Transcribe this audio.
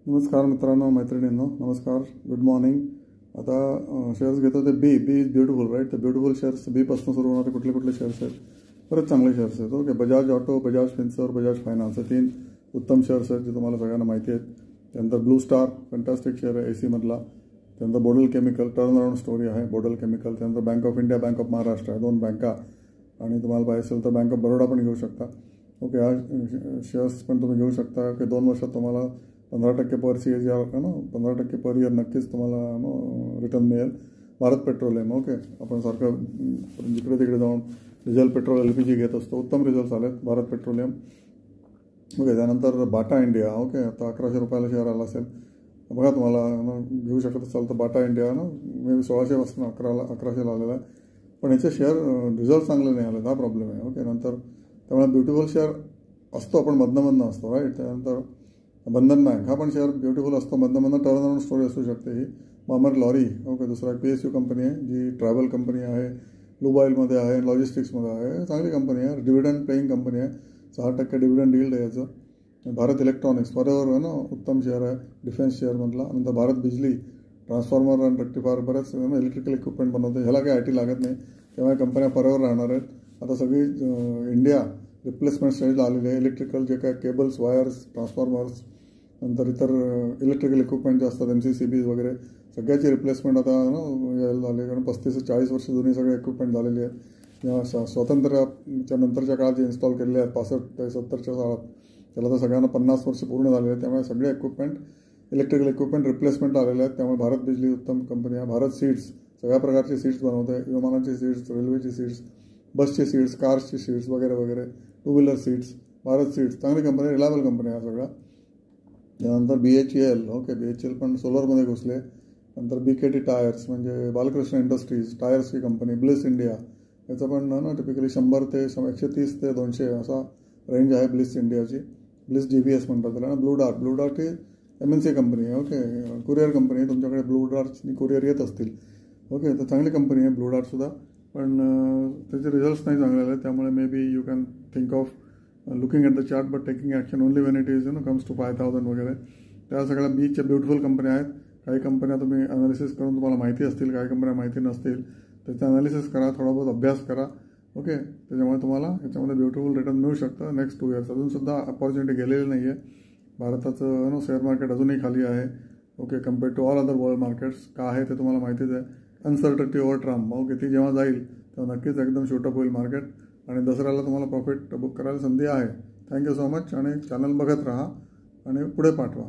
नमस्कार मित्रांनो, मैत्रिणींनो, नमस्कार, गुड मॉर्निंग. आता शेअर्स घेतो ते बी इज ब्युटिफुल, राईट. तर ब्युटिफुल शेअर्स बी पासून सुरू होणारे कुठले कुठले शेअर्स आहेत? बरेच चांगले शेअर्स आहेत. Okay, Bajaj Auto, Bajaj Finserv, Bajaj Finance, हे 3 उत्तम शेअर्स आहेत जे तुम्हाला सगळ्यांना माहिती आहेत. त्यानंतर ब्लू स्टार, फॅन्टॅस्टिक शेअर आहे AC मधला. त्यानंतर बोडल केमिकल, टर्न अराउंड स्टोरी आहे बोडल केमिकल. त्यानंतर bank of India, bank of Maharashtra आहे, 2 बँका. आणि तुम्हाला पाहिजे असेल तर बँक ऑफ बरोडा पण घेऊ शकता. ओके, हा शेअर्स पण तुम्ही घेऊ शकता की 2 वर्षात तुम्हाला 15% पर CAGR आहे ना, 15% पर इयर नक्कीच तुम्हाला रिटर्न मिळेल. भारत पेट्रोलियम, ओके, आपण सारखं जिकडे तिकडे जाऊन डिझेल, पेट्रोल, LPG घेत असतो. उत्तम रिझल्ट आलेत भारत पेट्रोलियम. ओके, त्यानंतर बाटा इंडिया, ओके, आता 1100 रुपयाला शेअर आला असेल. बघा, तुम्हाला घेऊ शकत असाल तर बाटा इंडिया ना, मे बी 1600 पासून 1100ला आलेला आहे. पण याचे शेअर रिझल्ट चांगले नाही आले, हा प्रॉब्लेम आहे. ओके, नंतर त्यामुळे ब्युटिफुल शेअर असतो, पण मधनं असतो, राईट. त्यानंतर बंधन बँक, हा पण शेअर ब्युटिफुल असतो, मधनं टर्न अराउंड स्टोरी असू शकते ही. मामर लॉरी, ओके, दुसरा PSU कंपनी आहे जी ट्रॅव्हल कंपनी आहे, लूब ऑइलमध्ये आहे, लॉजिस्टिक्समध्ये आहे. चांगली कंपनी आहे, डिव्हिडंड पेईंग कंपनी आहे, 6% डिव्हिडंड डील्ड आहे याचं. भारत इलेक्ट्रॉनिक्स, फॉरएव्हर आहे ना, उत्तम शेअर आहे, डिफेन्स शेअरमधला. नंतर भारत बिजली, ट्रान्सफॉर्मर आणि रेक्टिफायर, बऱ्याच इलेक्ट्रिकल इक्विपमेंट बनवते. ह्याला काही IT लागत नाही, त्यामुळे कंपन्या फॉरएव्हर राहणार आहेत. आता सगळी इंडिया रिप्लेसमेंट स्टेजला आलेली आहे. इलेक्ट्रिकल जे काय केबल्स, वायर्स, ट्रान्सफॉर्मर्स, नंतर इतर इलेक्ट्रिकल इक्विपमेंट जे असतात, MCCBs वगैरे, सगळ्याची रिप्लेसमेंट आता यायला झाली. कारण 35 ते 40 वर्ष जुनी सगळे इक्विपमेंट झालेली आहेत. जेव्हा स्वातंत्र्याच्या नंतरच्या काळात जे इन्स्टॉल केलेले आहेत 65 ते 70च्या काळात, त्याला तर सगळ्यांना 50 वर्ष पूर्ण झालेले आहेत. त्यामुळे सगळे इक्विपमेंट, इलेक्ट्रिकल इक्विपमेंट रिप्लेसमेंट आलेले आहेत. त्यामुळे भारत बिजली उत्तम कंपनी आहे. भारत सीट्स, सगळ्या प्रकारचे सीट्स बनवते, विमानाची सीट्स, रेल्वेची सीट्स, बसची सीट्स, कार्सची सीट्स वगैरे वगैरे, 2 व्हीलर सीट्स. भारत सीट्स चांगली कंपनी, रिलायबल कंपनी आहे सगळ्या. त्यानंतर BHEL, ओके, BHEL पण सोलरमध्ये घुसले. नंतर BKT टायर्स, म्हणजे बालकृष्ण इंडस्ट्रीज टायर्सची कंपनी. ब्लिस इंडिया, याचं पण ना टिपिकली 100 ते 130 ते 200 असा रेंज आहे ब्लिस इंडियाची. ब्लिस GVS म्हणतात त्याला ना. ब्लू डार्ट ही MNC कंपनी आहे, ओके, कुरिअर कंपनी आहे. तुमच्याकडे ब्लू डार्टनी कुरिअर येत असतील, ओके, तर चांगली कंपनी आहे ब्लू डार्टसुद्धा. पण त्याचे रिझल्ट्स नाही चांगले आले, त्यामुळे maybe you can think of looking at the chart but taking action only when it is comes to 5000 वगैरे. त्या सगळ्या बीच्या ब्युटिफुल कंपन्या आहेत. काही कंपन्या तुम्ही अनालिसिस करून तुम्हाला माहिती असतील, काही कंपन्या माहिती नसतील, त्याचं अनालिसिस करा, थोडा बहुत अभ्यास करा, ओके. त्याच्यामुळे तुम्हाला याच्यामध्ये ब्युटिफुल रिटर्न मिळू शकतं नेक्स्ट 2 इयर्स. अजूनसुद्धा अपॉर्च्युनिटी गेलेली नाही आहे. भारताचं शेअर मार्केट अजूनही खाली आहे, okay, compared to all other world markets. का आहे ते तुम्हाला माहितीच आहे. अनसर्टनिटी ओव्हर ट्रम्प, ओके, ती जेव्हा जाईल तेव्हा नक्कीच एकदम शूटअप होईल मार्केट आणि दसऱ्याला तुम्हाला प्रॉफिट बुक करायला संधी आहे. Thank you so much. आणि चॅनल बघत राहा आणि पुढे पाठवा.